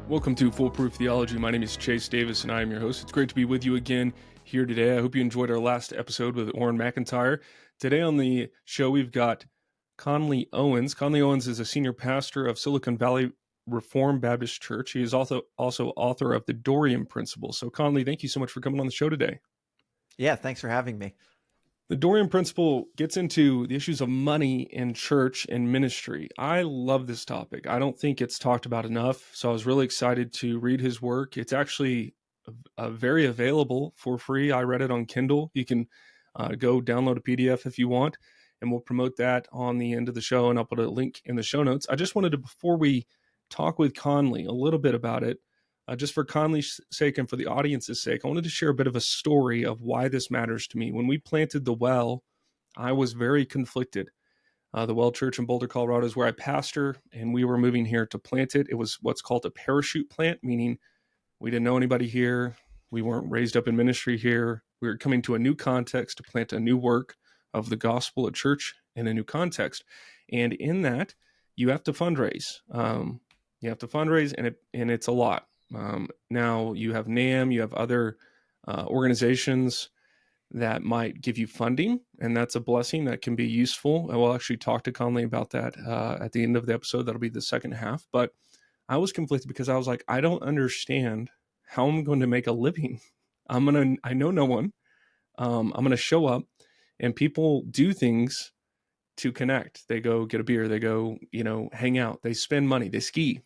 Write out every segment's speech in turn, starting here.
Welcome to Foolproof Theology. My name is Chase Davis, and I am your host. It's great to be with you again here today. I hope you enjoyed our last episode with Orrin McIntyre. Today on the show, we've got Conley Owens. Conley Owens is a senior pastor of Silicon Valley Reformed Baptist Church. He is also author of the Dorian Principle. So, Conley, thank you so much for coming on the show today. Yeah, thanks for having me. The Dorian Principle gets into the issues of money in church and ministry. I love this topic. I don't think it's talked about enough, so I was really excited to read his work. It's actually very available for free. I read it on Kindle. You can go download a PDF if you want, and we'll promote that on the end of the show, and I'll put a link in the show notes. I just wanted to, before we talk with Conley a little bit about it, just for Conley's sake and for the audience's sake, I wanted to share a bit of a story of why this matters to me. When we planted the Well, I was very conflicted. The Well Church in Boulder, Colorado is where I pastor, and we were moving here to plant it. It was what's called a parachute plant, meaning we didn't know anybody here. We weren't raised up in ministry here. We were coming to a new context to plant a new work of the gospel at church in a new context. And in that, you have to fundraise. And it's a lot. Now you have NAM, you have other organizations that might give you funding, and that's a blessing that can be useful. I will actually talk to Conley about that at the end of the episode. That'll be the second half. But I was conflicted because I was like, I don't understand how I'm going to make a living. I know no one. I'm going to show up, and people do things to connect. They go get a beer. They go, hang out. They spend money. They ski.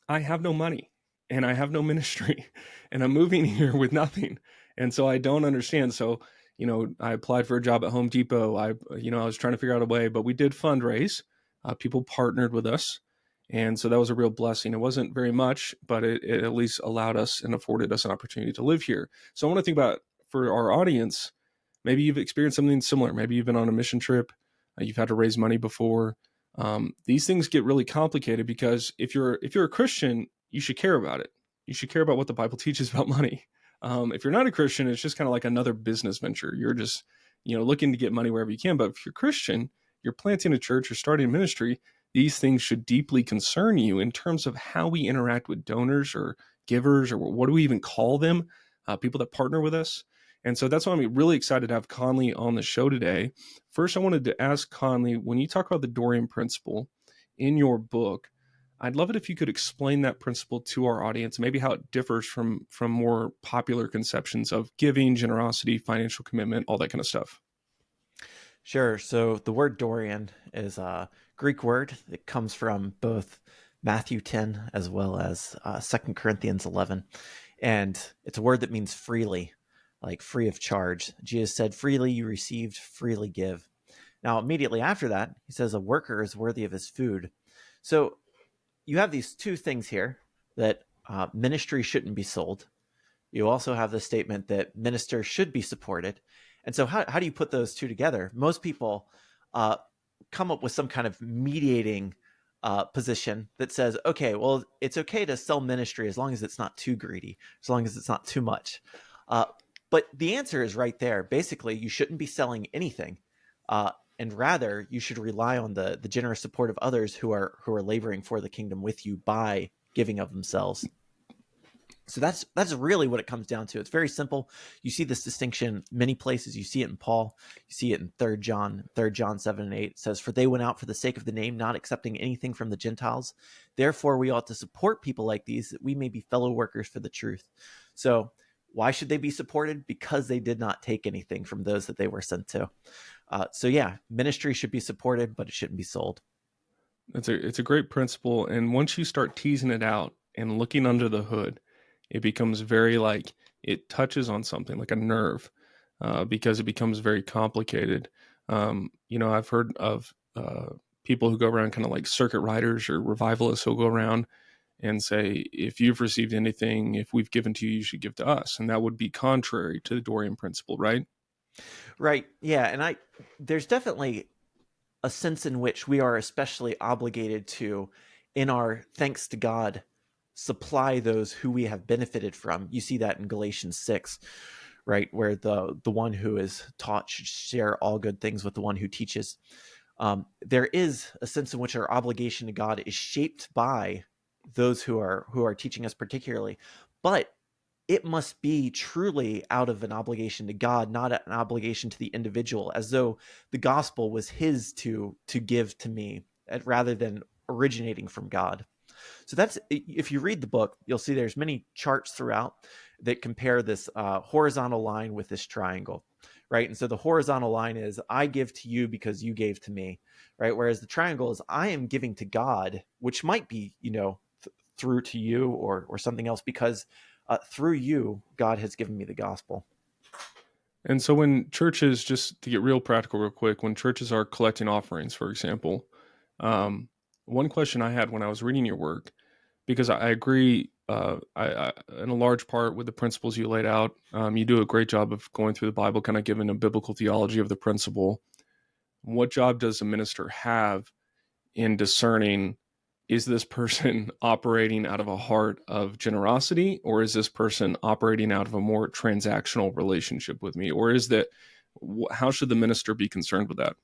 I have no money. And I have no ministry, and I'm moving here with nothing. And so I don't understand. So, I applied for a job at Home Depot. I was trying to figure out a way, but we did fundraise. People partnered with us. And so that was a real blessing. It wasn't very much, but it at least allowed us and afforded us an opportunity to live here. So I want to think about, for our audience, maybe you've experienced something similar. Maybe you've been on a mission trip. You've had to raise money before. These things get really complicated because if you're a Christian, you should care about it. You should care about what the Bible teaches about money. If you're not a Christian, it's just kind of like another business venture. You're just, looking to get money wherever you can. But if you're Christian, you're planting a church or starting a ministry, these things should deeply concern you in terms of how we interact with donors or givers, or what do we even call them? People that partner with us. And so that's why I'm really excited to have Conley on the show today. First, I wanted to ask Conley, when you talk about the Dorian principle in your book, I'd love it if you could explain that principle to our audience, maybe how it differs from more popular conceptions of giving, generosity, financial commitment, all that kind of stuff. Sure. So the word Dorian is a Greek word that comes from both Matthew 10 as well as 2 Corinthians 11. And it's a word that means freely, like free of charge. Jesus said, freely you received, freely give. Now, immediately after that, he says a worker is worthy of his food. So you have these two things here, that ministry shouldn't be sold. You also have the statement that ministers should be supported. And so how do you put those two together? Most people come up with some kind of mediating position that says, okay, well, it's okay to sell ministry as long as it's not too greedy, as long as it's not too much. But the answer is right there. Basically, you shouldn't be selling anything. And rather, you should rely on the generous support of others who are laboring for the kingdom with you by giving of themselves. So that's really what it comes down to. It's very simple. You see this distinction many places. You see it in Paul. You see it in 3 John 7 and 8. It says, "For they went out for the sake of the name, not accepting anything from the Gentiles. Therefore, we ought to support people like these, that we may be fellow workers for the truth." So why should they be supported? Because they did not take anything from those that they were sent to. So yeah, ministry should be supported, but it shouldn't be sold. It's a great principle. And once you start teasing it out and looking under the hood, it becomes very it touches on something like a nerve, because it becomes very complicated. I've heard of people who go around kind of like circuit riders or revivalists who'll go around and say, if you've received anything, if we've given to you, you should give to us. And that would be contrary to the Dorian principle, right? Right. Yeah. And there's definitely a sense in which we are especially obligated to, in our thanks to God, supply those who we have benefited from. You see that in Galatians 6, right? Where the one who is taught should share all good things with the one who teaches. There is a sense in which our obligation to God is shaped by those who are teaching us particularly, but it must be truly out of an obligation to God, not an obligation to the individual, as though the gospel was his to give to me, rather than originating from God. So that's, if you read the book, you'll see there's many charts throughout that compare this horizontal line with this triangle, right? And so the horizontal line is, I give to you because you gave to me, right? Whereas the triangle is, I am giving to God, which might be, through to you or something else, because through you, God has given me the gospel. And so when churches, just to get real practical real quick, when churches are collecting offerings, for example, um, one question I had when I was reading your work, because I agree in a large part with the principles you laid out. You do a great job of going through the Bible, kind of giving a biblical theology of the principle. What job does a minister have in discerning, is this person operating out of a heart of generosity, or is this person operating out of a more transactional relationship with me? Or is that, how should the minister be concerned with that?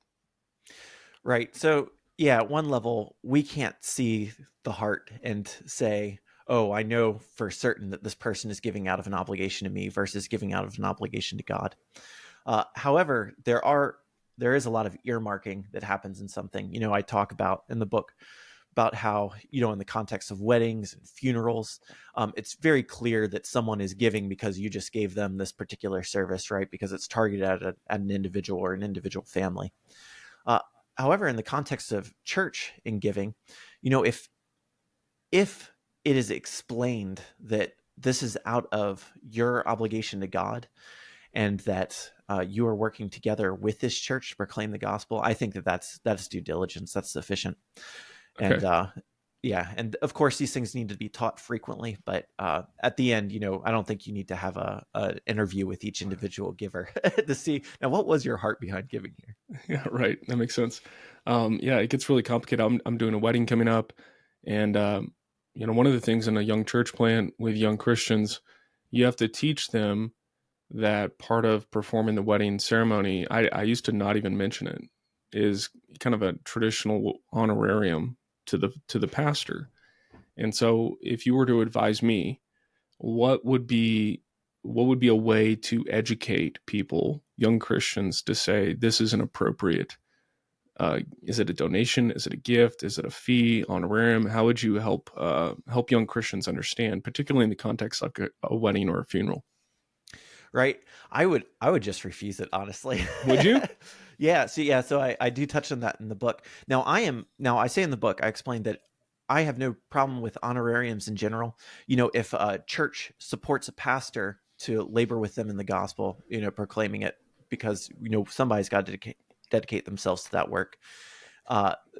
Right. So, yeah, at one level, we can't see the heart and say, oh, I know for certain that this person is giving out of an obligation to me versus giving out of an obligation to God. However, there is a lot of earmarking that happens in something. I talk about in the book about how, in the context of weddings and funerals, it's very clear that someone is giving because you just gave them this particular service, right? Because it's targeted at an individual or an individual family. Uh, However, in the context of church in giving, if it is explained that this is out of your obligation to God, and that you are working together with this church to proclaim the gospel, I think that's due diligence. That's sufficient. Okay. And yeah, and of course these things need to be taught frequently. But at the end, I don't think you need to have a interview with each individual giver to see, now, what was your heart behind giving here. Yeah, right. That makes sense. Yeah, it gets really complicated. I'm doing a wedding coming up, and one of the things in a young church plant with young Christians, you have to teach them that part of performing the wedding ceremony, I used to not even mention it, is kind of a traditional honorarium to the pastor. And so if you were to advise me, what would be a way to educate people, young Christians, to say this is an appropriate, is it a donation, is it a gift, is it a fee, honorarium? How would you help young Christians understand, particularly in the context of a wedding or a funeral? Right. I would just refuse it, honestly. Would you? Yeah. So I do touch on that in the book. Now I say in the book, I explained that I have no problem with honorariums in general. If a church supports a pastor to labor with them in the gospel, proclaiming it, because somebody's got to dedicate themselves to that work.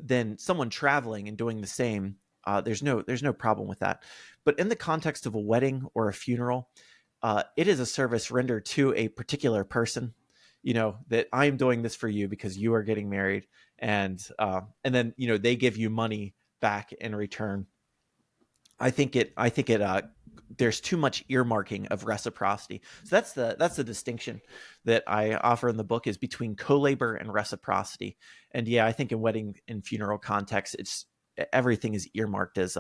Then someone traveling and doing the same, there's no problem with that. But in the context of a wedding or a funeral, it is a service rendered to a particular person. That I'm doing this for you because you are getting married, and then they give you money back in return. I think it. There's too much earmarking of reciprocity. So that's the distinction that I offer in the book, is between co-labor and reciprocity. And yeah, I think in wedding and funeral context, everything is earmarked as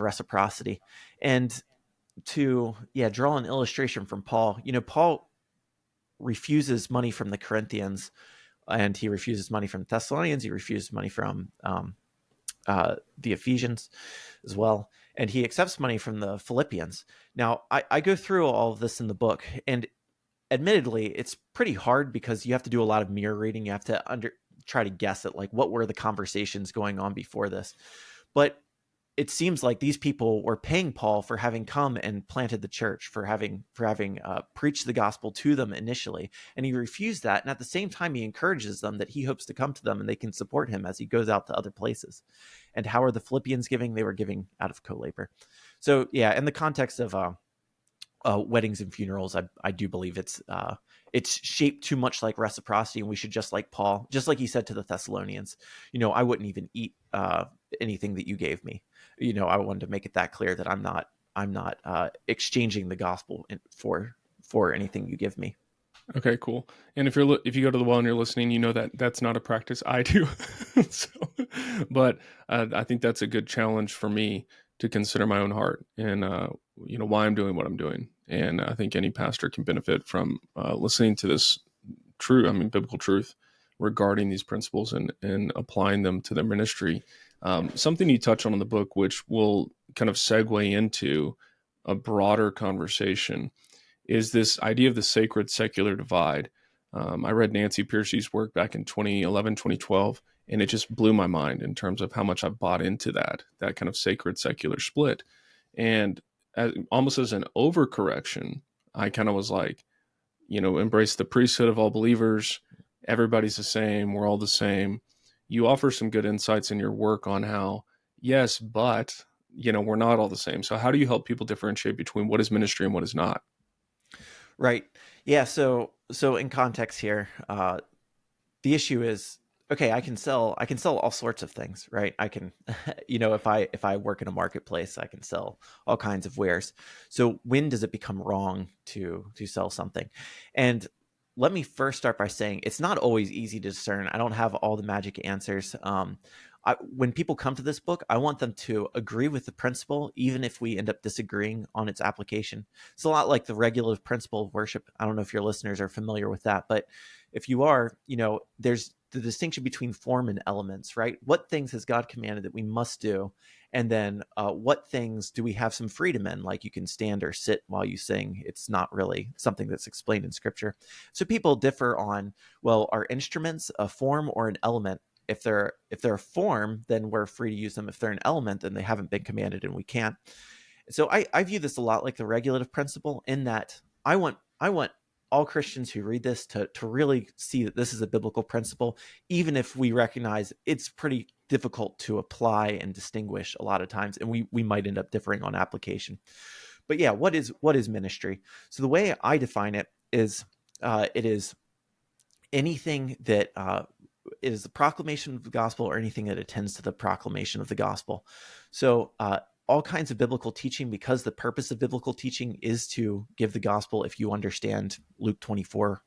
reciprocity. And to draw an illustration from Paul, Paul refuses money from the Corinthians, and he refuses money from the Thessalonians. He refuses money from the Ephesians as well, and he accepts money from the Philippians. Now, I go through all of this in the book, and admittedly, it's pretty hard because you have to do a lot of mirror reading. You have to try to guess at, like, what were the conversations going on before this. But it seems like these people were paying Paul for having come and planted the church, for having preached the gospel to them initially, and he refused that. And at the same time, he encourages them that he hopes to come to them and they can support him as he goes out to other places. And how are the Philippians giving? They were giving out of co-labor. So yeah, in the context of weddings and funerals, I do believe it's shaped too much like reciprocity, and we should, just like Paul, just like he said to the Thessalonians, I wouldn't even eat anything that you gave me. I wanted to make it that clear that I'm not exchanging the gospel for anything you give me. Okay, cool. And if you go to the well and you're listening, you know that that's not a practice I do. So, but I think that's a good challenge for me to consider my own heart and why I'm doing what I'm doing. And I think any pastor can benefit from listening to this biblical truth regarding these principles and applying them to their ministry. Something you touch on in the book, which will kind of segue into a broader conversation, is this idea of the sacred secular divide. I read Nancy Pearcey's work back in 2011, 2012, and it just blew my mind in terms of how much I've bought into that kind of sacred secular split. And almost as an overcorrection, I kind of was like, embrace the priesthood of all believers. Everybody's the same. We're all the same. You offer some good insights in your work on how, yes, but, we're not all the same. So how do you help people differentiate between what is ministry and what is not? Right. Yeah. So in context here, the issue is, okay, I can sell all sorts of things, right? I can, if I work in a marketplace, I can sell all kinds of wares. So when does it become wrong to sell something? And let me first start by saying it's not always easy to discern. I don't have all the magic answers. When people come to this book, I want them to agree with the principle, even if we end up disagreeing on its application. It's a lot like the regulative principle of worship. I don't know if your listeners are familiar with that, but if you are, there's the distinction between form and elements, right? What things has God commanded that we must do? And then what things do we have some freedom in? Like you can stand or sit while you sing. It's not really something that's explained in scripture. So people differ on, well, are instruments a form or an element? If they're a form, then we're free to use them. If they're an element, then they haven't been commanded and we can't. So I view this a lot like the regulative principle in that I want all Christians who read this to really see that this is a biblical principle, even if we recognize it's pretty difficult to apply and distinguish a lot of times, and we might end up differing on application. But yeah, what is ministry? So the way I define it is it is anything that is the proclamation of the gospel or anything that attends to the proclamation of the gospel. So all kinds of biblical teaching, because the purpose of biblical teaching is to give the gospel, if you understand Luke 24,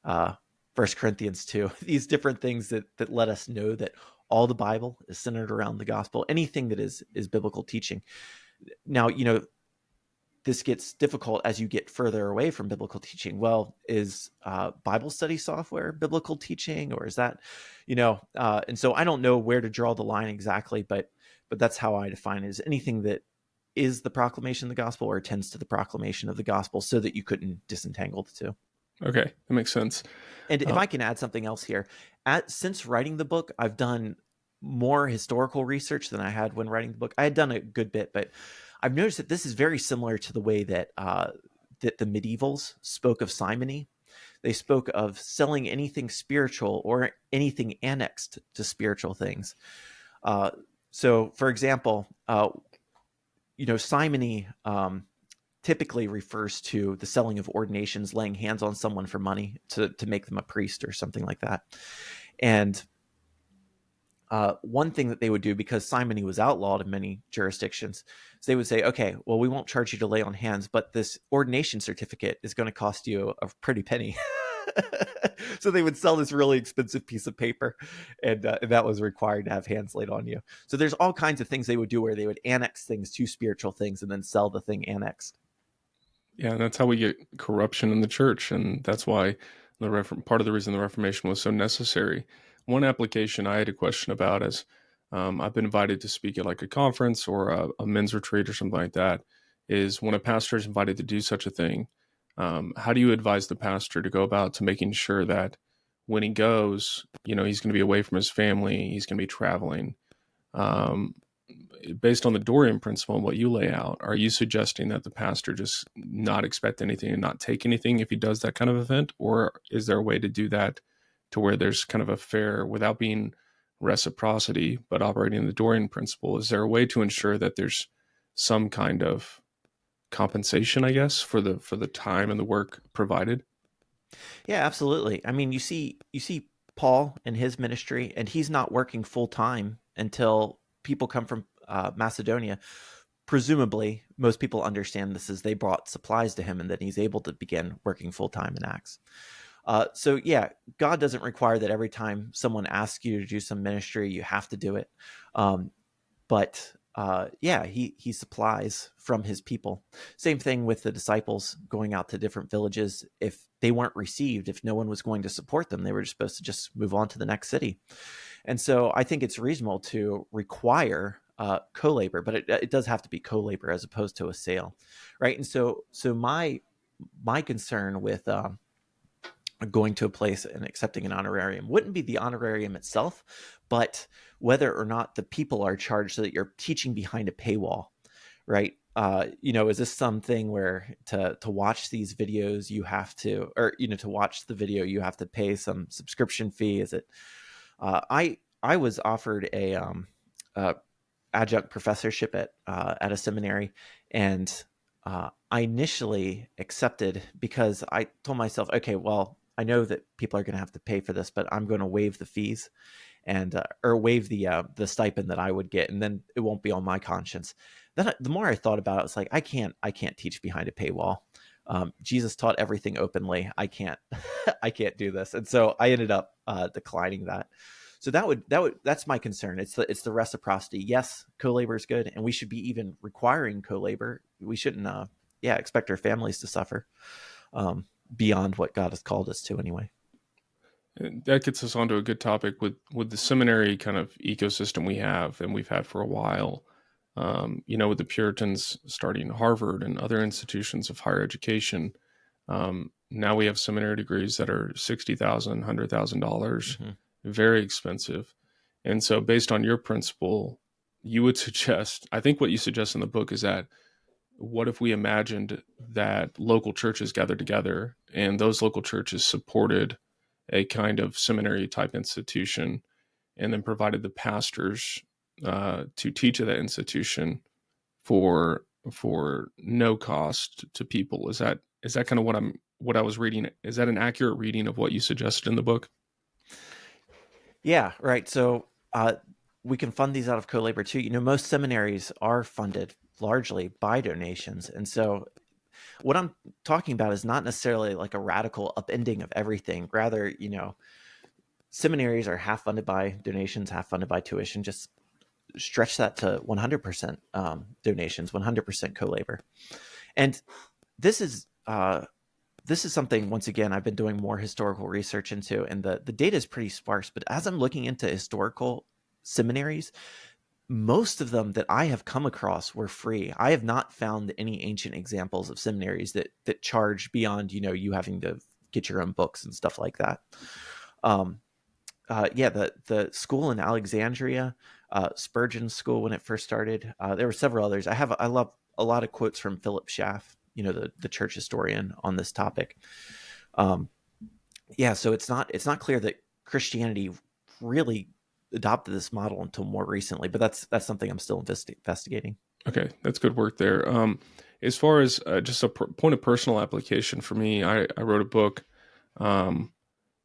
1 Corinthians 2, these different things that let us know that all the Bible is centered around the gospel, anything that is biblical teaching. Now, this gets difficult as you get further away from biblical teaching. Well, is Bible study software biblical teaching, or is that, and so I don't know where to draw the line exactly, but that's how I define it, is anything that is the proclamation of the gospel or tends to the proclamation of the gospel, so that you couldn't disentangle the two. Okay, that makes sense. And if I can add something else here, since writing the book, I've done more historical research than I had when writing the book. I had done a good bit, but I've noticed that this is very similar to the way that that the medievals spoke of simony. They spoke of selling anything spiritual or anything annexed to spiritual things. So, for example, simony typically refers to the selling of ordinations, laying hands on someone for money to make them a priest or something like that. And one thing that they would do, because simony was outlawed in many jurisdictions, is they would say, okay, well, we won't charge you to lay on hands, but this ordination certificate is going to cost you a pretty penny. So they would sell this really expensive piece of paper, and that was required to have hands laid on you. So there's all kinds of things they would do where they would annex things to spiritual things and then sell the thing annexed. Yeah, and that's how we get corruption in the church, and that's why part of the reason the Reformation was so necessary. One application I had a question about is I've been invited to speak at like a conference or a men's retreat or something like that. Is when a pastor is invited to do such a thing, how do you advise the pastor to go about to making sure that when he goes, he's going to be away from his family, he's going to be traveling. Based on the Dorian principle and what you lay out, are you suggesting that the pastor just not expect anything and not take anything if he does that kind of event? Or is there a way to do that to where there's kind of a fair, without being reciprocity, but operating in the Dorian principle? Is there a way to ensure that there's some kind of compensation, I guess, for the time and the work provided? Yeah, absolutely. I mean, you see Paul and his ministry, and he's not working full time until people come from Macedonia. Presumably, most people understand this as they brought supplies to him, and then he's able to begin working full time in Acts. So yeah, God doesn't require that every time someone asks you to do some ministry, you have to do it. But he supplies from his people. Same thing with the disciples going out to different villages. If they weren't received, if no one was going to support them, they were just supposed to just move on to the next city. And so I think it's reasonable to require co-labor, but it does have to be co-labor as opposed to a sale, right? And so my concern with going to a place and accepting an honorarium wouldn't be the honorarium itself, but whether or not the people are charged so that you're teaching behind a paywall, right? Is this something where to watch these videos you have to, or to watch the video you have to pay some subscription fee? Is it? I was offered a adjunct professorship at a seminary, and I initially accepted because I told myself, okay, well, I know that people are going to have to pay for this, but I'm going to waive the fees and or waive the stipend that I would get, and then it won't be on my conscience. Then the more I thought about it, it's like I can't teach behind a paywall. Jesus taught everything openly. I can't I can't do this, and so I ended up declining that. So that's my concern. It's the reciprocity. Yes, co-labor is good, and we should be even requiring co-labor. We shouldn't expect our families to suffer beyond what God has called us to anyway. That gets us onto a good topic with the seminary kind of ecosystem we have and we've had for a while. With the Puritans starting Harvard and other institutions of higher education, now we have seminary degrees that are $60,000, $100,000, very expensive. And so, based on your principle, you would suggest, I think what you suggest in the book is that what if we imagined that local churches gathered together and those local churches supported a kind of seminary type institution and then provided the pastors to teach at that institution for no cost to people? Is that kind of what I was reading? Is that an accurate reading of what you suggested in the book? Yeah, right. So we can fund these out of co-labor too. Most seminaries are funded largely by donations. And so what I'm talking about is not necessarily like a radical upending of everything. Rather, seminaries are half funded by donations, half funded by tuition. Just stretch that to 100% donations, 100% co-labor. And this is something, once again, I've been doing more historical research into, and the data is pretty sparse. But as I'm looking into historical seminaries, most of them that I have come across were free. I have not found any ancient examples of seminaries that charge beyond, you having to get your own books and stuff like that. The school in Alexandria, Spurgeon's school when it first started, there were several others. I love a lot of quotes from Philip Schaff, the church historian on this topic. So it's not clear that Christianity really adopted this model until more recently, but that's something I'm still investigating. Okay, that's good work there. As far as just a point of personal application for me, I wrote a book,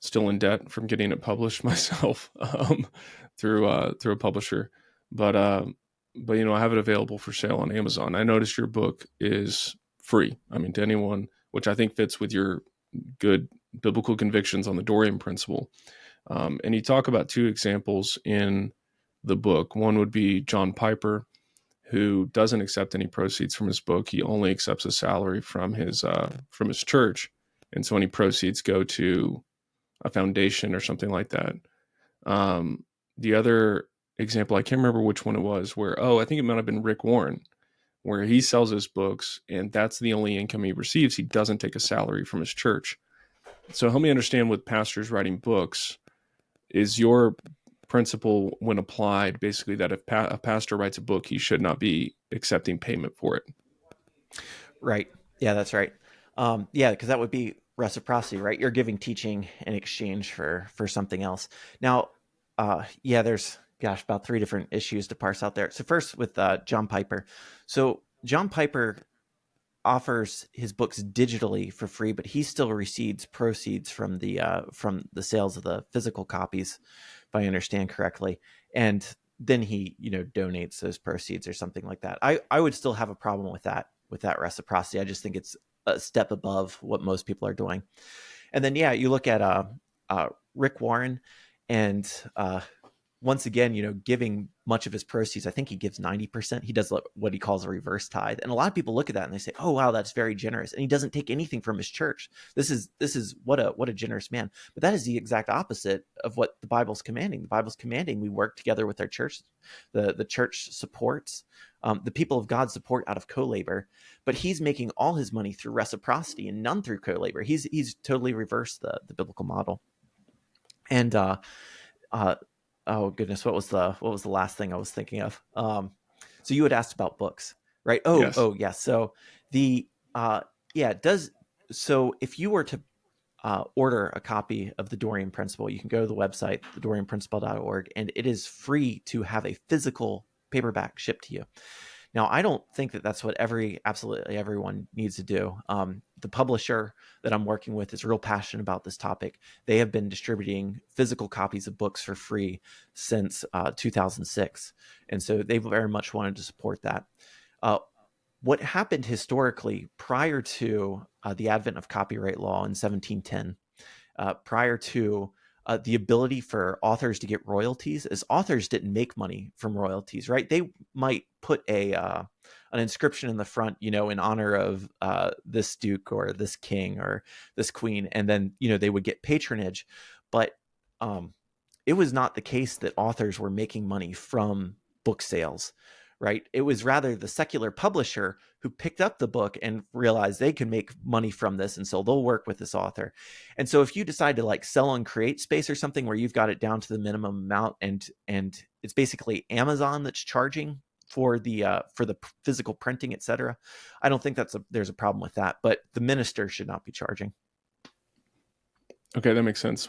still in debt from getting it published myself through a publisher, but I have it available for sale on Amazon. I noticed your book is free. I mean, to anyone, which I think fits with your good biblical convictions on the Dorian principle. And you talk about two examples in the book. One would be John Piper, who doesn't accept any proceeds from his book. He only accepts a salary from his church, and so any proceeds go to a foundation or something like that. The other example, I can't remember which one it was, where I think it might have been Rick Warren, where he sells his books, and that's the only income he receives. He doesn't take a salary from his church. So help me understand, with pastors writing books, is your principle, when applied, basically that if a pastor writes a book, he should not be accepting payment for it? Right. Yeah, that's right. Because that would be reciprocity, right? You're giving teaching in exchange for something else. Now, there's about three different issues to parse out there. So first with John Piper. So John Piper offers his books digitally for free, but he still receives proceeds from the sales of the physical copies, if I understand correctly. And then he, donates those proceeds or something like that. I would still have a problem with that reciprocity. I just think it's a step above what most people are doing. And then, you look at Rick Warren, and once again, giving much of his proceeds, I think he gives 90%. He does what he calls a reverse tithe. And a lot of people look at that and they say, oh, wow, that's very generous. And he doesn't take anything from his church. This is what a generous man. But that is the exact opposite of what the Bible's commanding. The Bible's commanding we work together with our church. The church supports, the people of God support out of co-labor, but he's making all his money through reciprocity and none through co-labor. He's totally reversed the biblical model. And oh goodness, what was the last thing I was thinking of? So you had asked about books, right? Yes. Yeah. So so if you were to order a copy of the Dorian Principle, you can go to the website, thedorianprinciple.org, and it is free to have a physical paperback shipped to you. Now, I don't think that that's what absolutely everyone needs to do. The publisher that I'm working with is real passionate about this topic. They have been distributing physical copies of books for free since 2006. And so they very much wanted to support that. What happened historically prior to the advent of copyright law in 1710, prior to the ability for authors to get royalties, as authors didn't make money from royalties, right? They might put an inscription in the front, in honor of this duke or this king or this queen, and then they would get patronage. But it was not the case that authors were making money from book sales, right? It was rather the secular publisher who picked up the book and realized they can make money from this. And so they'll work with this author. And so if you decide to like sell on Create Space or something where you've got it down to the minimum amount and it's basically Amazon that's charging for the physical printing, et cetera, I don't think there's a problem with that, but the minister should not be charging. Okay, that makes sense.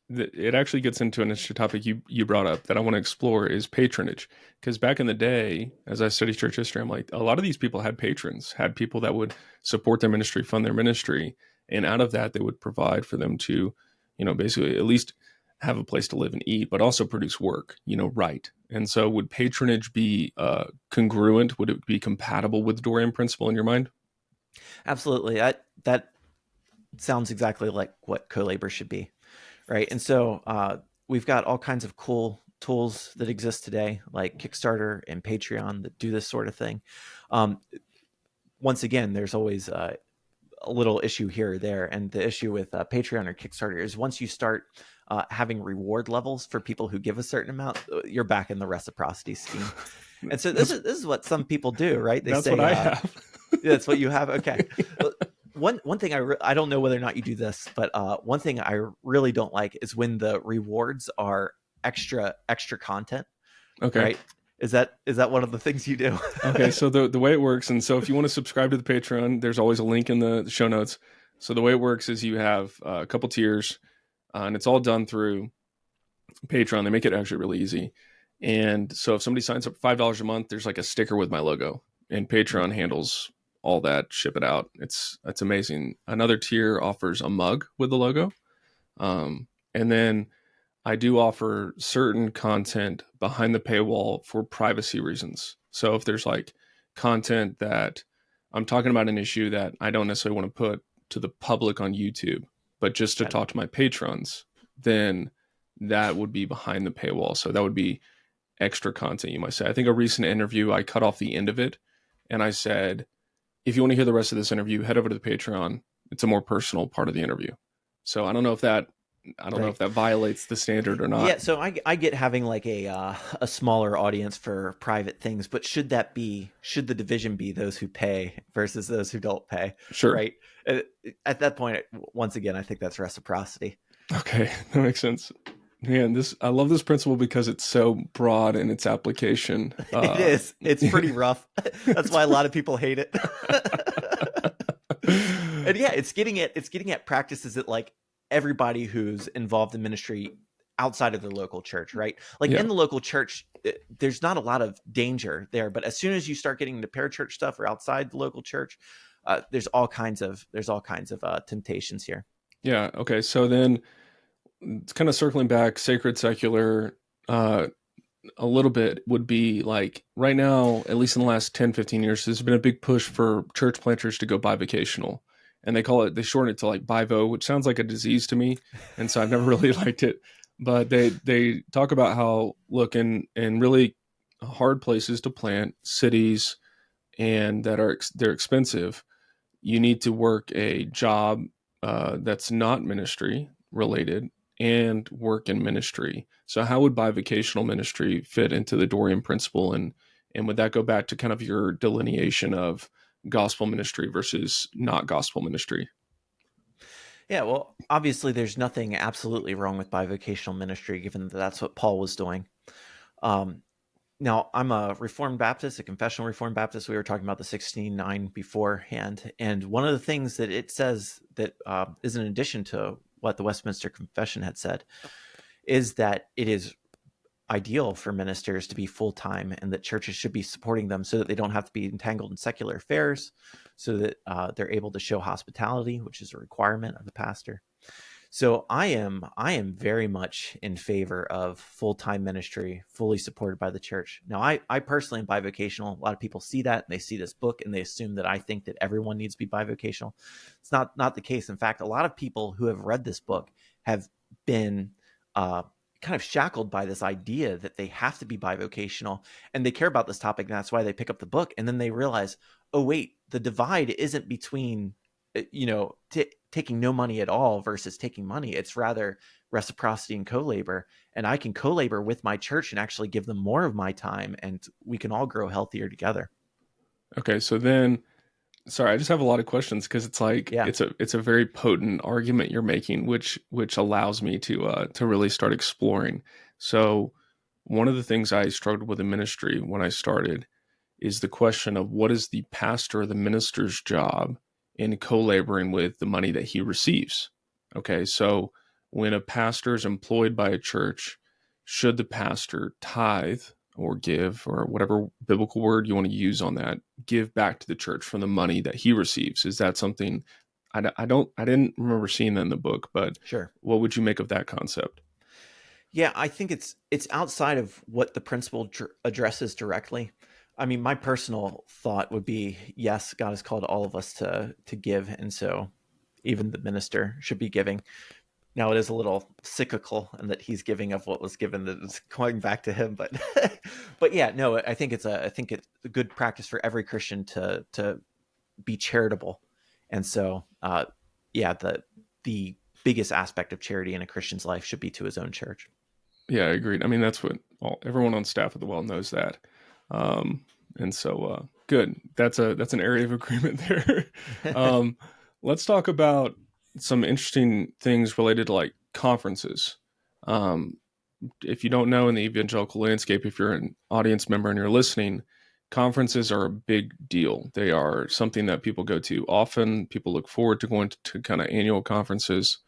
It actually gets into an interesting topic you brought up that I want to explore is patronage. Because back in the day, as I studied church history, I'm like, a lot of these people had patrons, had people that would support their ministry, fund their ministry. And out of that, they would provide for them to, basically at least have a place to live and eat, but also produce work, right. And so would patronage be congruent? Would it be compatible with the Dorian principle in your mind? Absolutely. That sounds exactly like what co-labor should be. Right. And so we've got all kinds of cool tools that exist today, like Kickstarter and Patreon, that do this sort of thing. Once again, there's always a little issue here or there. And the issue with Patreon or Kickstarter is once you start having reward levels for people who give a certain amount, you're back in the reciprocity scheme. And so this is what some people do, right? That's what I have. That's what you have. Okay. One thing I don't know whether or not you do this, but one thing I really don't like is when the rewards are extra content. Okay. Right? Is that one of the things you do? Okay, so the way it works, and so if you want to subscribe to the Patreon, there's always a link in the show notes. So the way it works is you have a couple tiers, and it's all done through Patreon. They make it actually really easy. And so if somebody signs up $5 a month, there's like a sticker with my logo, and Patreon handles all that, ship it out. It's amazing. Another tier offers a mug with the logo. And then I do offer certain content behind the paywall for privacy reasons. So if there's like content that I'm talking about an issue that I don't necessarily want to put to the public on YouTube, but just to talk to my patrons, then that would be behind the paywall. So that would be extra content, you might say. I think a recent interview, I cut off the end of it and I said, if you want to hear the rest of this interview, head over to the Patreon. It's a more personal part of the interview. So I don't know if that violates the standard or not. Yeah, so I get having like a smaller audience for private things, but should the division be those who pay versus those who don't pay? Sure. Right. At that point, once again, I think that's reciprocity. Okay, that makes sense. Man, I love this principle because it's so broad in its application. It is. It's pretty rough. That's why a lot of people hate it. And yeah, it's getting at practices that like everybody who's involved in ministry outside of their local church, right? Like in the local church, there's not a lot of danger there, but as soon as you start getting into parachurch stuff or outside the local church, there's all kinds of temptations here. Yeah. Okay. So then it's kind of circling back, sacred, secular, a little bit would be like right now, at least in the last 10, 15 years, there's been a big push for church planters to go bi-vocational. And they shorten it to like bivo, which sounds like a disease to me. And so I've never really liked it. But they talk about how, look, in really hard places to plant, cities, and that are they're expensive, you need to work a job that's not ministry related and work in ministry. So how would bivocational ministry fit into the Dorian principle, and would that go back to kind of your delineation of gospel ministry versus not gospel ministry? Yeah, well, obviously, there's nothing absolutely wrong with bivocational ministry, given that that's what Paul was doing. Um, Now, I'm a Reformed Baptist, a confessional Reformed Baptist. We were talking about the 16:9 beforehand. And one of the things that it says that is in addition to what the Westminster Confession had said is that it is ideal for ministers to be full-time and that churches should be supporting them so that they don't have to be entangled in secular affairs, so that they're able to show hospitality, which is a requirement of the pastor. So I am very much in favor of full-time ministry, fully supported by the church. Now, I personally am bivocational. A lot of people see that and they see this book and they assume that I think that everyone needs to be bivocational. It's not the case. In fact, a lot of people who have read this book have been kind of shackled by this idea that they have to be bivocational and they care about this topic. And that's why they pick up the book. And then they realize, oh, wait, the divide isn't between taking no money at all versus taking money. It's rather reciprocity and co-labor. And I can co-labor with my church and actually give them more of my time, and we can all grow healthier together. Okay, so then, sorry, I just have a lot of questions because it's like Yeah. it's a very potent argument you're making, which allows me to really start exploring. So one of the things I struggled with in ministry when I started is the question of what is the pastor or the minister's job in co-laboring with the money that he receives. Okay, so when a pastor is employed by a church, should the pastor tithe or give, or whatever biblical word you want to use on that, give back to the church from the money that he receives? Is that something I didn't remember seeing that in the book, but Sure. what would you make of that concept? Yeah, I think it's outside of what the principle addresses directly. I mean, my personal thought would be, yes, God has called all of us to give, and so even the minister should be giving. Now it is a little cyclical in that he's giving of what was given that is going back to him, but but yeah, no, I think it's a good practice for every Christian to be charitable, and so yeah, the biggest aspect of charity in a Christian's life should be to his own church. Yeah, I agreed. I mean, that's what everyone on staff at the well knows that. And so good. That's an area of agreement there. um, let's talk about some interesting things related to like conferences. Um, if you don't know, in the evangelical landscape, if you're an audience member and you're listening, conferences are a big deal. They are something that people go to often. People look forward to going to kind of annual conferences.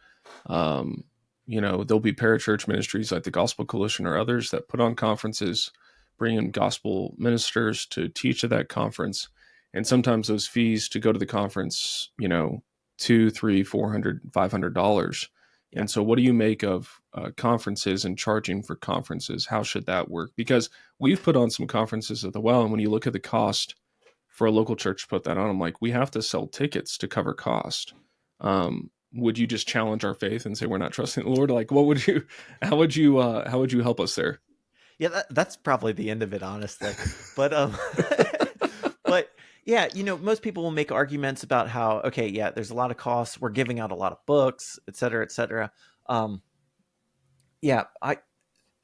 Um, there'll be parachurch ministries like the Gospel Coalition or others that put on conferences, bring in gospel ministers to teach at that conference. And sometimes those fees to go to the conference, two, three, $400, $500. Yeah. And so, what do you make of conferences and charging for conferences? How should that work? Because we've put on some conferences as well, and when you look at the cost for a local church to put that on, I'm like, we have to sell tickets to cover cost. Would you just challenge our faith and say we're not trusting the Lord? Like, how would you help us there? Yeah, that's probably the end of it, honestly. But but yeah, most people will make arguments about how, okay, yeah, there's a lot of costs. We're giving out a lot of books, et cetera, et cetera. Yeah,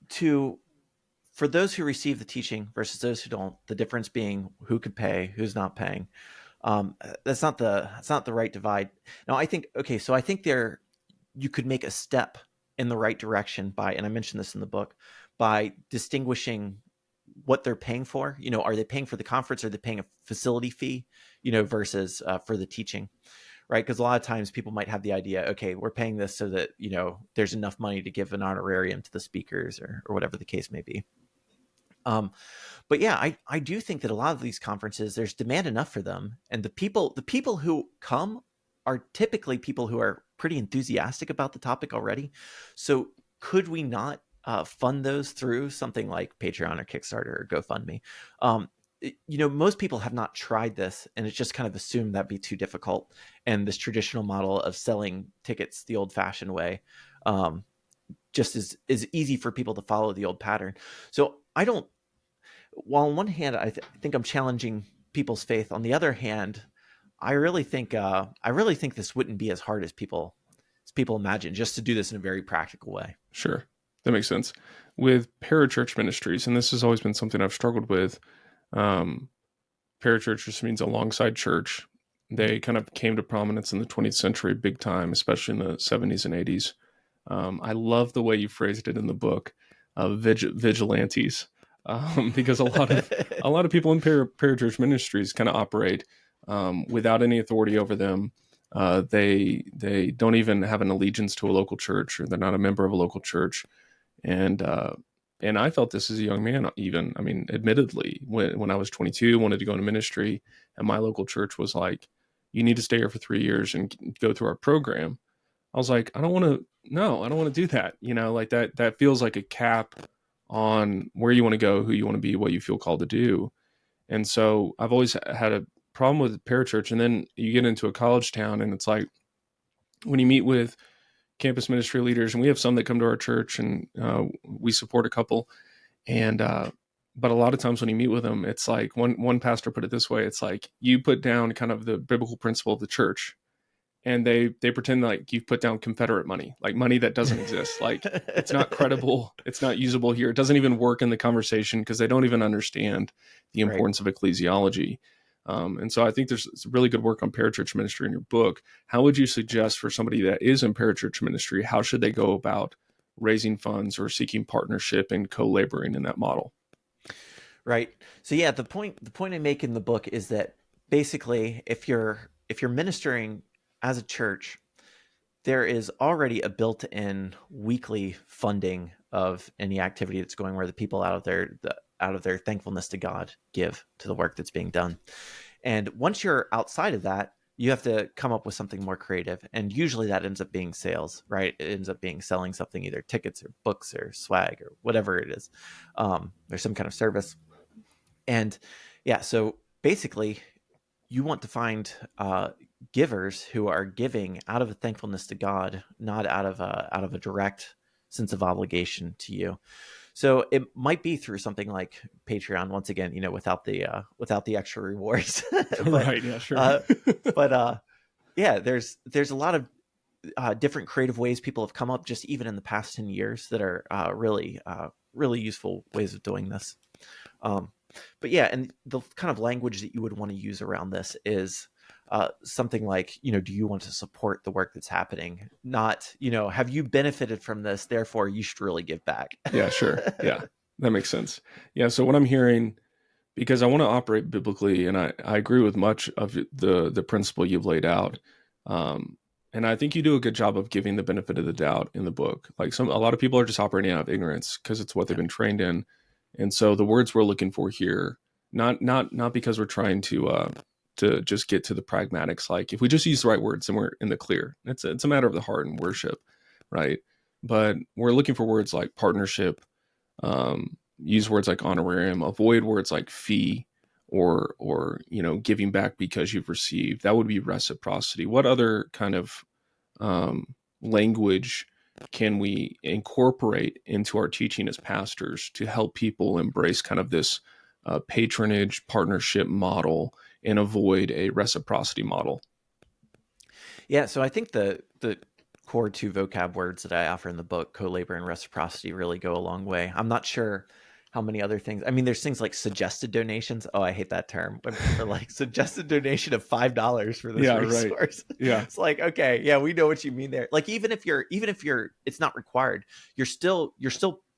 to for those who receive the teaching versus those who don't, the difference being who could pay, who's not paying. That's not the right divide. Now, I think, okay, so I think you could make a step in the right direction by, and I mentioned this in the book, by distinguishing what they're paying for. Are they paying for the conference? Or are they paying a facility fee, versus for the teaching, right? Because a lot of times people might have the idea, okay, we're paying this so that, there's enough money to give an honorarium to the speakers or whatever the case may be. But yeah, I do think that a lot of these conferences, there's demand enough for them. And the people who come are typically people who are pretty enthusiastic about the topic already. So could we not fund those through something like Patreon or Kickstarter or GoFundMe? Most people have not tried this, and it's just kind of assumed that'd be too difficult. And this traditional model of selling tickets the old fashioned way just is easy for people to follow the old pattern. So I don't. While on one hand, I think I'm challenging people's faith. On the other hand, I really think this wouldn't be as hard as people imagine, just to do this in a very practical way. Sure. That makes sense. With parachurch ministries, and this has always been something I've struggled with, parachurch just means alongside church. They kind of came to prominence in the 20th century big time, especially in the 70s and 80s. I love the way you phrased it in the book, vigilantes, because a lot of people in parachurch ministries kind of operate without any authority over them. They don't even have an allegiance to a local church, or they're not a member of a local church. And I felt this as a young man, even. I mean, admittedly, when I was 22, wanted to go into ministry, and my local church was like, you need to stay here for 3 years and go through our program. I was like, I don't want to do that. Like that feels like a cap on where you want to go, who you want to be, what you feel called to do. And so I've always had a problem with parachurch. And then you get into a college town, and it's like, when you meet with campus ministry leaders, and we have some that come to our church, and we support a couple, and but a lot of times when you meet with them, it's like one pastor put it this way: it's like you put down kind of the biblical principle of the church, and they pretend like you've put down Confederate money, like money that doesn't exist. Like, it's not credible, it's not usable here, it doesn't even work in the conversation, because they don't even understand the importance of ecclesiology. And so I think there's really good work on parachurch ministry in your book. How would you suggest for somebody that is in parachurch ministry, how should they go about raising funds or seeking partnership and co-laboring in that model? Right. So yeah, the point I make in the book is that basically, if you're ministering as a church, there is already a built-in weekly funding of any activity that's going, where the people out of their thankfulness to God give to the work that's being done. And once you're outside of that, you have to come up with something more creative. And usually that ends up being sales, right? It ends up being selling something, either tickets or books or swag or whatever it is, or some kind of service. And yeah, so basically you want to find givers who are giving out of a thankfulness to God, not out of a direct sense of obligation to you. So it might be through something like Patreon, once again, without the extra rewards. But, right. Yeah, sure. Yeah, there's a lot of different creative ways people have come up, just even in the past 10 years, that are really useful ways of doing this. But yeah, and the kind of language that you would want to use around this is something like, do you want to support the work that's happening? Not, have you benefited from this, therefore you should really give back. Yeah, sure. Yeah, that makes sense. Yeah. So what I'm hearing, because I want to operate biblically, and I agree with much of the principle you've laid out. And I think you do a good job of giving the benefit of the doubt in the book. Like, a lot of people are just operating out of ignorance because it's what they've been trained in. And so the words we're looking for here, not because we're trying to just get to the pragmatics. Like, if we just use the right words, then we're in the clear. It's a matter of the heart and worship, right? But we're looking for words like partnership, use words like honorarium, avoid words like fee, or giving back because you've received. That would be reciprocity. What other kind of language can we incorporate into our teaching as pastors to help people embrace kind of this patronage partnership model and avoid a reciprocity model? Yeah, so I think the core two vocab words that I offer in the book, co-labor and reciprocity, really go a long way. I'm not sure how many other things. I mean, there's things like suggested donations. Oh, I hate that term. When people are like, suggested donation of $5 for this resource. Right. Yeah. It's like, okay, yeah, we know what you mean there. Like, even if you're it's not required, you're still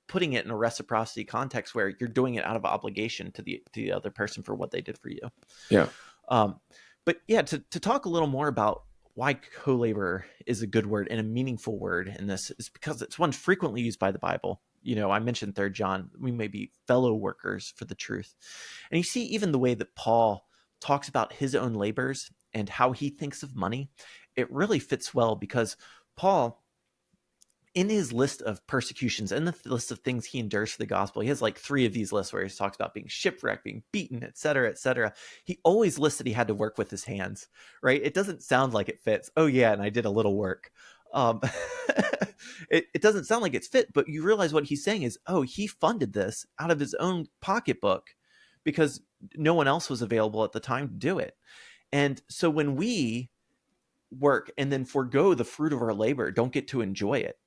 putting it in a reciprocity context where you're doing it out of obligation to the other person for what they did for you. Yeah. But yeah, to talk a little more about why co-labor is a good word and a meaningful word in this, is because it's one frequently used by the Bible. I mentioned 3 John, we may be fellow workers for the truth. And you see even the way that Paul talks about his own labors and how he thinks of money, it really fits well, because Paul, in his list of persecutions and the list of things he endures for the gospel, he has like 3 of these lists where he talks about being shipwrecked, being beaten, et cetera, et cetera. He always lists that he had to work with his hands, right? It doesn't sound like it fits. Oh yeah, and I did a little work. um, it doesn't sound like it's fit, but you realize what he's saying is, oh, he funded this out of his own pocketbook because no one else was available at the time to do it. And so when we work and then forego the fruit of our labor, don't get to enjoy it,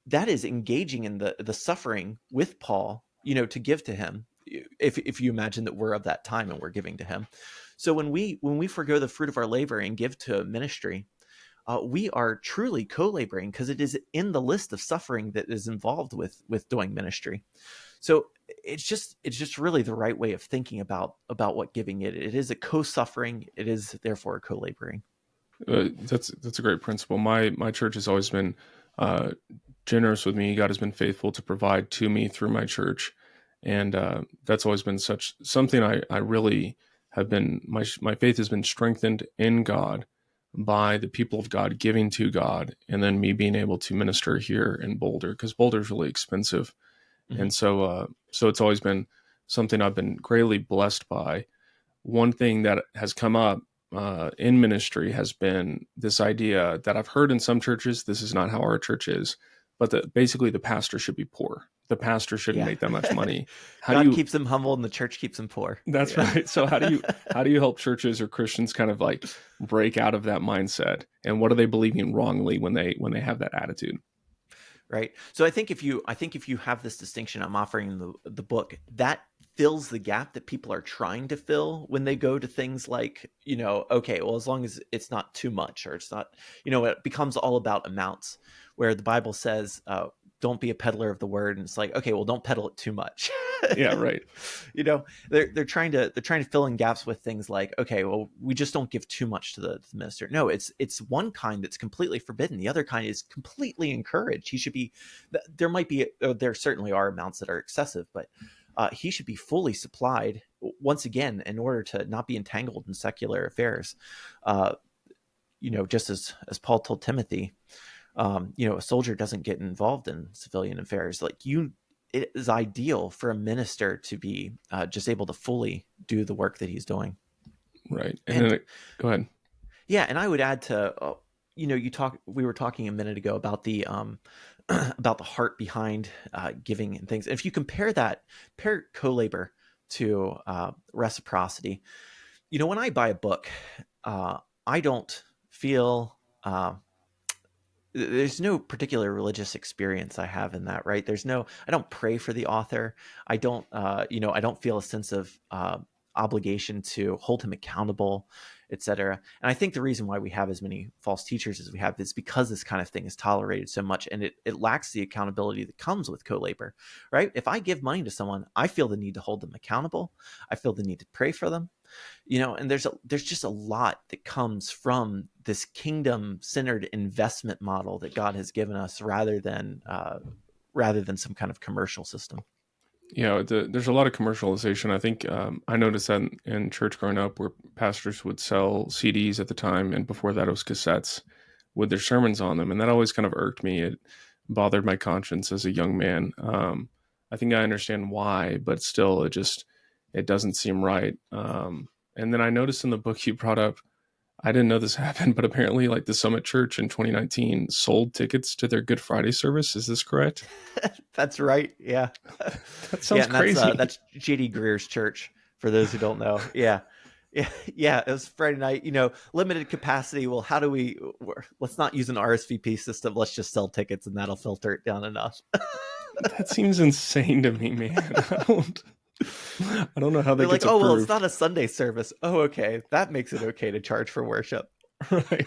that is engaging in the suffering with Paul, to give to him. If you imagine that we're of that time and we're giving to him. So when we forego the fruit of our labor and give to ministry, we are truly co-laboring because it is in the list of suffering that is involved with doing ministry. So it's just really the right way of thinking about what giving it is a co-suffering. It is therefore a co-laboring. That's a great principle. My church has always been generous with me. God has been faithful to provide to me through my church, and that's always been something I really have been. My faith has been strengthened in God by the people of God giving to God, and then me being able to minister here in Boulder, because Boulder is really expensive, Mm-hmm. and so it's always been something I've been greatly blessed by. One thing that has come up in ministry has been this idea that I've heard in some churches. This is not how our church is, but that basically the pastor should be poor. The pastor shouldn't make that much money. God keeps them humble and the church keeps them poor. That's right. So how do you help churches or Christians kind of like break out of that mindset? And what are they believing wrongly when they have that attitude? Right. So I think if you have this distinction I'm offering in the book, that fills the gap that people are trying to fill when they go to things like, okay, well, as long as it's not too much, or it's not, it becomes all about amounts, where the Bible says, don't be a peddler of the word. And it's like, okay, well, don't peddle it too much. Yeah, right. They're trying to fill in gaps with things like, okay, well, we just don't give too much to the minister. No, it's one kind that's completely forbidden. The other kind is completely encouraged. He should be, there certainly are amounts that are excessive, but he should be fully supplied, once again, in order to not be entangled in secular affairs. Just as Paul told Timothy, a soldier doesn't get involved in civilian affairs. It is ideal for a minister to be just able to fully do the work that he's doing. Right. And go ahead. Yeah. And I would add to, we were talking a minute ago about the about the heart behind giving and things. If you compare co-labor to reciprocity, when I buy a book, I don't feel there's no particular religious experience I have in that, right? I don't pray for the author. I don't, I don't feel a sense of obligation to hold him accountable, etc. And I think the reason why we have as many false teachers as we have is because this kind of thing is tolerated so much, and it lacks the accountability that comes with co-labor, right? If I give money to someone, I feel the need to hold them accountable. I feel the need to pray for them. And there's just a lot that comes from this kingdom-centered investment model that God has given us, rather than some kind of commercial system. There's a lot of commercialization. I think I noticed that in church growing up, where pastors would sell CDs at the time, and before that it was cassettes with their sermons on them, and that always kind of irked me. It bothered my conscience as a young man. I think I understand why, but still, it doesn't seem right. And then I noticed in the book you brought up, I didn't know this happened, but apparently like the Summit Church in 2019 sold tickets to their Good Friday service. Is this correct? That's right. Yeah. That sounds crazy. That's J.D. Greer's church, for those who don't know. Yeah. Yeah. It was Friday night, limited capacity. Well, let's not use an RSVP system. Let's just sell tickets and that'll filter it down enough. That seems insane to me, man. I don't know how they get like, oh, well, it's not a Sunday service. Oh, okay. That makes it okay to charge for worship. Right.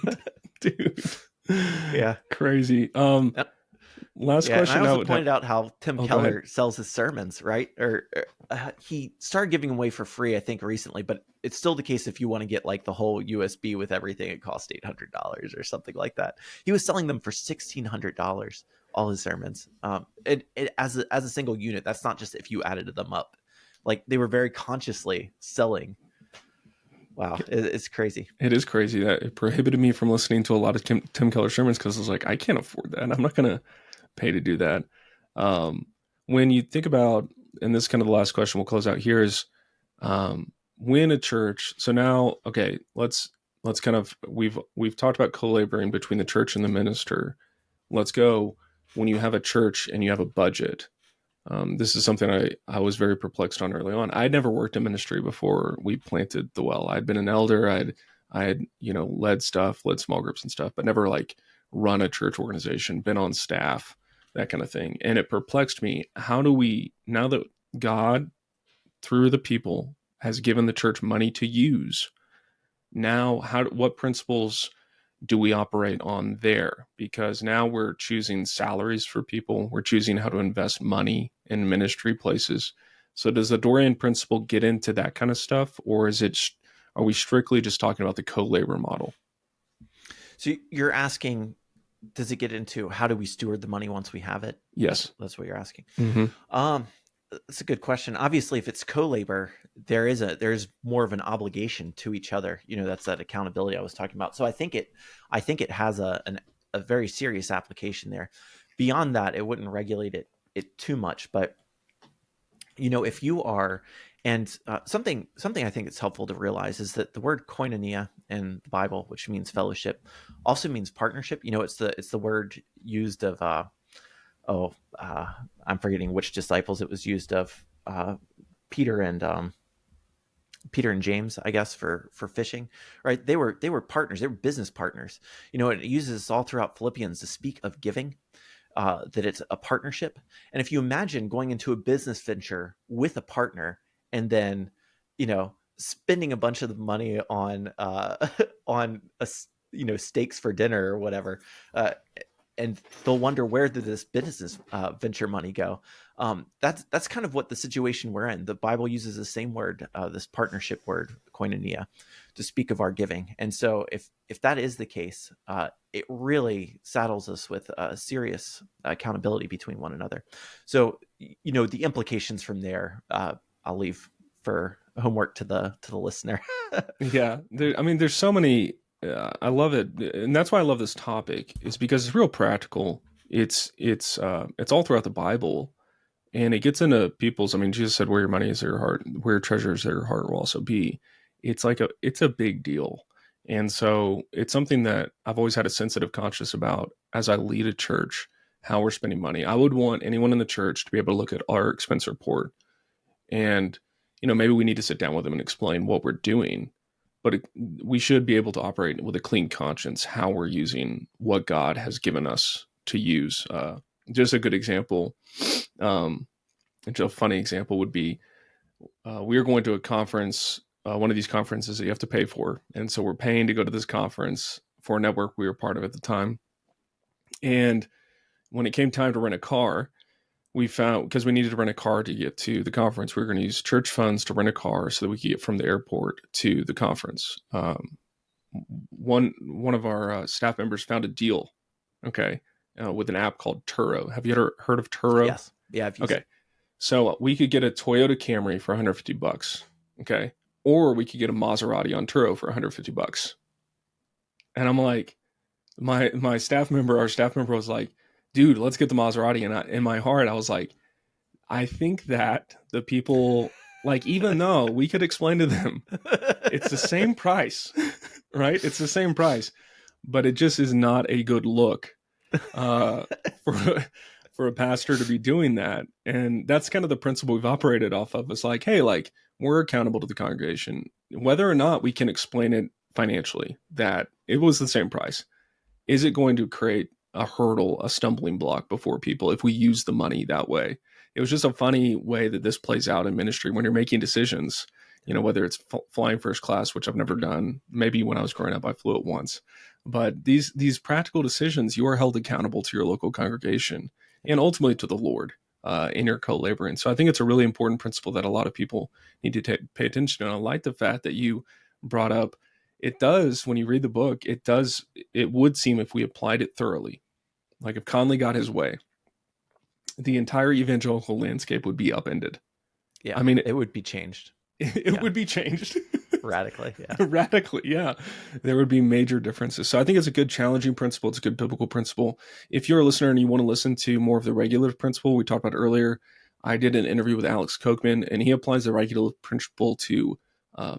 Dude. Yeah. Crazy. Last question. And I also pointed out how Tim Keller sells his sermons, right? Or he started giving them away for free, I think, recently, but it's still the case if you want to get like the whole USB with everything, it costs $800 or something like that. He was selling them for $1,600, all his sermons. As a single unit. That's not just if you added them up. Like, they were very consciously selling. Wow, it's crazy. It is crazy that it prohibited me from listening to a lot of Tim Keller sermons, because I was like, I can't afford that. I'm not going to pay to do that. When you think about, and this is kind of the last question we'll close out here, is when a church, so now, okay, let's let's kind of we've talked about co-laboring between the church and the minister. Let's go when you have a church and you have a budget. This is something I was very perplexed on early on. I'd never worked in ministry before we planted the well. I'd been an elder. I had led stuff, led small groups and stuff, but never like run a church organization, been on staff, that kind of thing. And it perplexed me. How do we, now that God through the people has given the church money to use, now what principles do we operate on there? Because now we're choosing salaries for people. We're choosing how to invest money in ministry places. So does the Dorian principle get into that kind of stuff, or are we strictly just talking about the co-labor model? So you're asking, does it get into how do we steward the money once we have it? Yes. That's what you're asking. Mm-hmm. That's a good question. Obviously, if it's co-labor, there's more of an obligation to each other. That's that accountability I was talking about. So I think it has a very serious application there. Beyond that, it wouldn't regulate it too much. But if you are, and something I think it's helpful to realize is that the word koinonia in the Bible, which means fellowship, also means partnership. It's the word used of I'm forgetting which disciples it was used of. Peter and James, I guess, for fishing, right? They were partners. They were business partners. It uses all throughout Philippians to speak of giving, that it's a partnership. And if you imagine going into a business venture with a partner and then, spending a bunch of the money on on steaks for dinner or whatever, and they'll wonder, where did this business venture money go? That's kind of what the situation we're in. The Bible uses the same word, this partnership word, koinonia, to speak of our giving. And so if that is the case, it really saddles us with serious accountability between one another. So, the implications from there, I'll leave for homework to the listener. Yeah. There's so many. I love it, and that's why I love this topic. Is because it's real practical. It's all throughout the Bible, and it gets into people's. Jesus said, "Where your money is, there your heart. Where your treasure is, there your heart will also be." It's a big deal, and so it's something that I've always had a sensitive conscience about as I lead a church, how we're spending money. I would want anyone in the church to be able to look at our expense report, and maybe we need to sit down with them and explain what we're doing. But we should be able to operate with a clean conscience how we're using what God has given us to use. Just a good example, a funny example would be we are going to a conference, one of these conferences that you have to pay for. And so we're paying to go to this conference for a network we were part of at the time. And when it came time to rent a car, we found, because we needed to rent a car to get to the conference, we were going to use church funds to rent a car so that we could get from the airport to the conference. One of our staff members found a deal, okay, with an app called Turo. Have you ever heard of Turo? Yes. Yeah. Okay. So we could get a Toyota Camry for $150, okay, or we could get a Maserati on Turo for $150. And I'm like, our staff member was like, dude, let's get the Maserati. And in my heart, I was like, I think that the people, like, even though we could explain to them, it's the same price, right? It's the same price, but it just is not a good look for a pastor to be doing that. And that's kind of the principle we've operated off of. It's like, hey, like, we're accountable to the congregation, whether or not we can explain it financially, that it was the same price. Is it going to create a hurdle, a stumbling block before people if we use the money that way? It was just a funny way that this plays out in ministry when you're making decisions, whether it's flying first class, which I've never done. Maybe when I was growing up, I flew it once. But these practical decisions, you are held accountable to your local congregation and ultimately to the Lord in your co-laboring. So I think it's a really important principle that a lot of people need to pay attention to. And I like the fact that you brought up, it does, when you read the book, it would seem, if we applied it thoroughly, like if Conley got his way, the entire evangelical landscape would be upended. Yeah. It would be changed. It would be changed. Radically. Yeah. Radically. Yeah. There would be major differences. So I think it's a good challenging principle. It's a good biblical principle. If you're a listener and you want to listen to more of the regulative principle we talked about earlier, I did an interview with Alex Kochman, and he applies the regulative principle to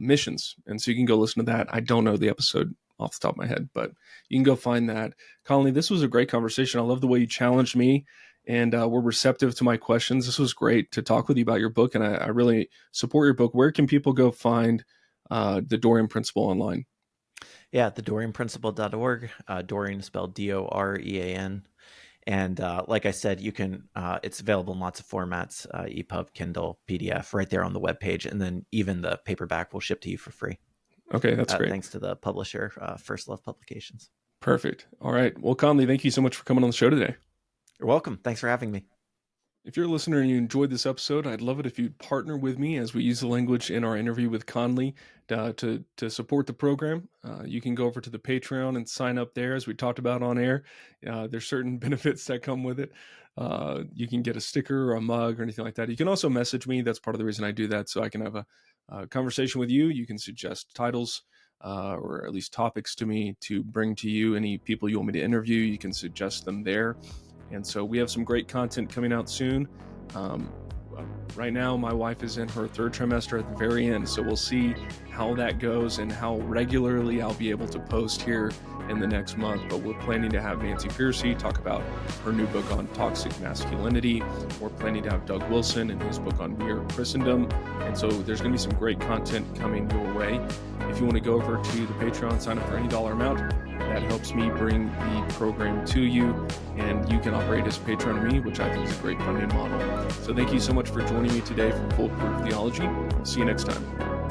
missions. And so you can go listen to that. I don't know the episode off the top of my head, but you can go find that. Conley, this was a great conversation. I love the way you challenged me and were receptive to my questions. This was great to talk with you about your book, and I really support your book. Where can people go find the Dorian Principle online? Yeah, the DorianPrinciple.org. Dorian spelled Dorean. And like I said, you can. It's available in lots of formats: EPUB, Kindle, PDF, right there on the webpage, and then even the paperback will ship to you for free. Okay, that's great. Thanks to the publisher, First Love Publications. Perfect. All right. Well, Conley, thank you so much for coming on the show today. You're welcome. Thanks for having me. If you're a listener and you enjoyed this episode, I'd love it if you'd partner with me as we use the language in our interview with Conley to support the program. You can go over to the Patreon and sign up there, as we talked about on air. There's certain benefits that come with it. You can get a sticker or a mug or anything like that. You can also message me. That's part of the reason I do that, so I can have a conversation with you. You can suggest titles or at least topics to me to bring to you. Any people you want me to interview, you can suggest them there. And so we have some great content coming out soon. Right now, my wife is in her third trimester at the very end, so we'll see how that goes and how regularly I'll be able to post here in the next month. But we're planning to have Nancy Piercy talk about her new book on toxic masculinity. We're planning to have Doug Wilson and his book on Mere Christendom. And so there's going to be some great content coming your way. If you want to go over to the Patreon, sign up for any dollar amount. That helps me bring the program to you, and you can operate as a patron of me, which I think is a great funding model. So thank you so much for joining me today for Foolproof Theology. I'll see you next time.